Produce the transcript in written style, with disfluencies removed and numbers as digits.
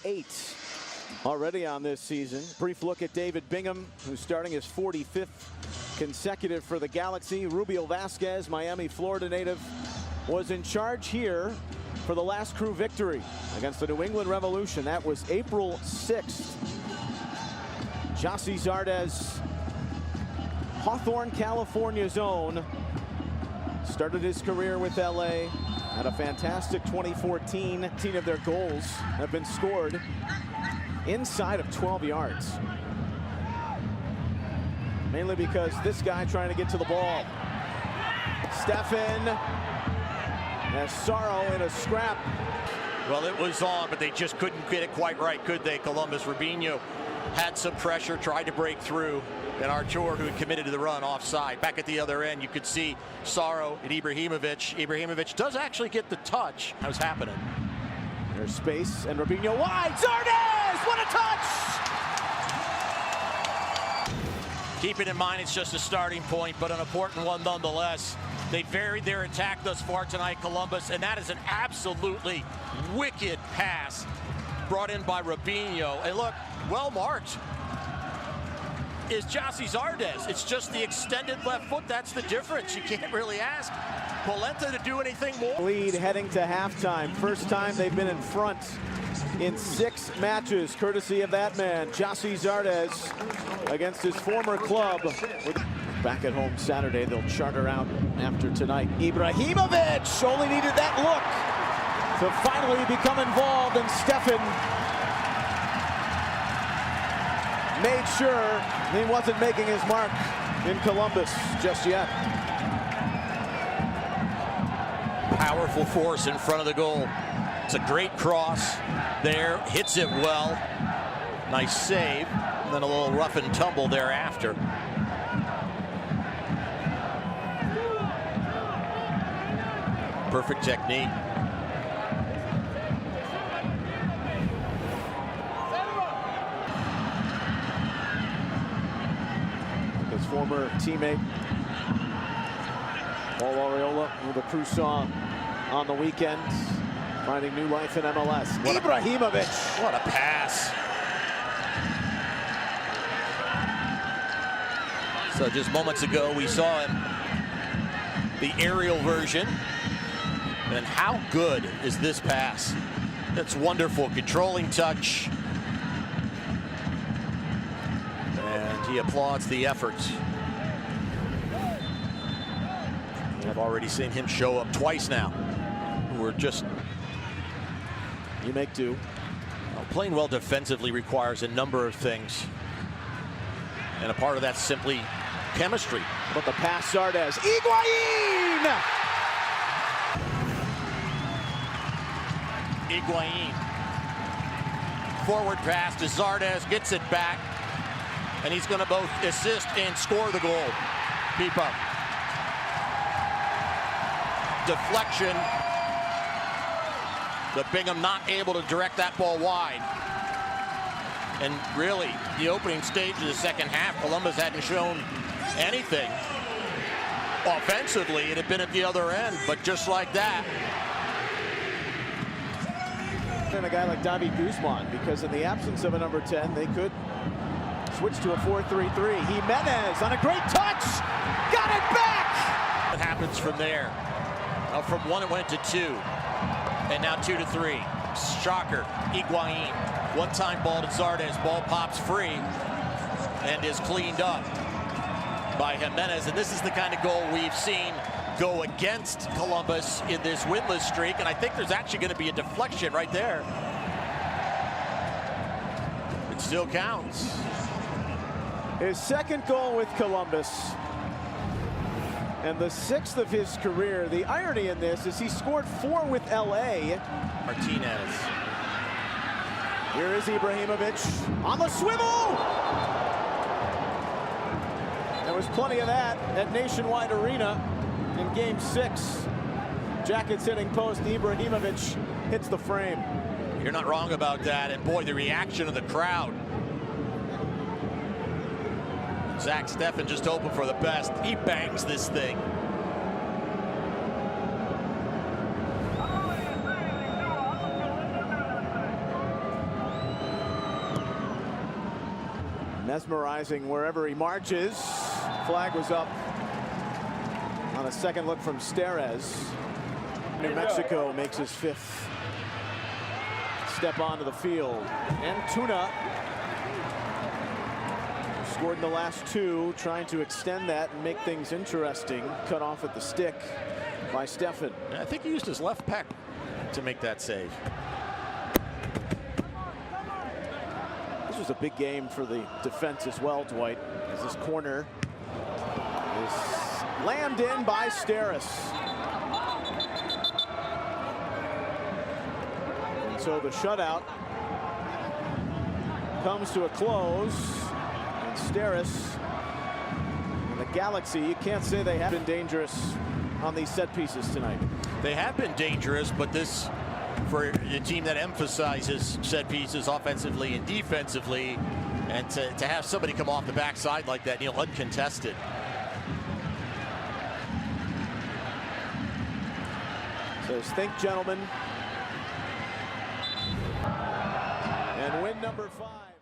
8 already on this season. Brief look at David Bingham, who's starting his 45th consecutive for the Galaxy. Rubio Vasquez, Miami, Florida native, was in charge here for the last crew victory against the New England Revolution. That was April 6th. Gyasi Zardes, Hawthorne, California's own, started his career with LA. Had a fantastic 2014. 10 of their goals have been scored inside of 12 yards. Mainly because this guy trying to get to the ball. Stefan has Sorrow in a scrap. Well, it was on, but they just couldn't get it quite right, could they? Columbus. Rubinho had some pressure, tried to break through, and Artur, who had committed to the run, offside. Back at the other end, you could see Sorrow and Ibrahimovic. Ibrahimovic does actually get the touch. How's happening? There's space, and Rubinho wide. Zardes! What a touch! Keeping in mind it's just a starting point, but an important one nonetheless. They varied their attack thus far tonight, Columbus, and that is an absolutely wicked pass brought in by Rubinho. And look, well marked is Gyasi Zardes. It's just the extended left foot. That's the difference. You can't really ask Polenta to do anything more. Lead heading to halftime. First time they've been in front in 6 matches, courtesy of that man, Gyasi Zardes, against his former club. Back at home Saturday, they'll charter out after tonight. Ibrahimovic only needed that look to finally become involved, and Stefan made sure he wasn't making his mark in Columbus just yet. Powerful force in front of the goal. It's a great cross there, hits it well. Nice save, and then a little rough and tumble thereafter. Perfect technique. His former teammate Paul Arriola, who the crew saw on the weekend, finding new life in MLS. Ibrahimovic. What a pass. So just moments ago we saw him, the aerial version. And how good is this pass? It's wonderful, controlling touch. And he applauds the efforts. I've already seen him show up twice now. We're just... You make do. Well, playing well defensively requires a number of things. And a part of that's simply chemistry. But the pass, Zardes. Higuaín! Higuaín. Forward pass to Zardes, gets it back. And he's going to both assist and score the goal. Keep up. Deflection. But Bingham not able to direct that ball wide. And really, the opening stage of the second half, Columbus hadn't shown anything. Offensively, it had been at the other end, but just like that. And a guy like David Guzman, because in the absence of a number 10, they could switch to a 4-3-3. Jiménez on a great touch, got it back! What happens from there? Well, from 1 it went to 2, and now 2 to 3. Shocker, Higuaín. One-time ball to Zardes, ball pops free and is cleaned up by Jiménez. And this is the kind of goal we've seen go against Columbus in this winless streak, and I think there's actually going to be a deflection right there. It still counts. His second goal with Columbus, and the 6th of his career. The irony in this is he scored 4 with LA. Martinez. Here is Ibrahimovic on the swivel! There was plenty of that at Nationwide Arena in Game 6. Jackets hitting post, Ibrahimovic hits the frame. You're not wrong about that, and boy, the reaction of the crowd. Zach Steffen just hoping for the best. He bangs this thing. mesmerizing wherever he marches. Flag was up on a second look from Steres. New Mexico makes his 5th step onto the field. And Tuna scored in the last 2, trying to extend that and make things interesting. Cut off at the stick by Stefan. I think he used his left pec to make that save. This was a big game for the defense as well, Dwight, as this corner is slammed in by Steres. And so the shutout comes to a close. And Steres and the Galaxy, you can't say they have been dangerous on these set pieces tonight. They have been dangerous, but this, for a team that emphasizes set pieces offensively and defensively, and to have somebody come off the backside like that, uncontested. Says, think, gentlemen. And win number 5.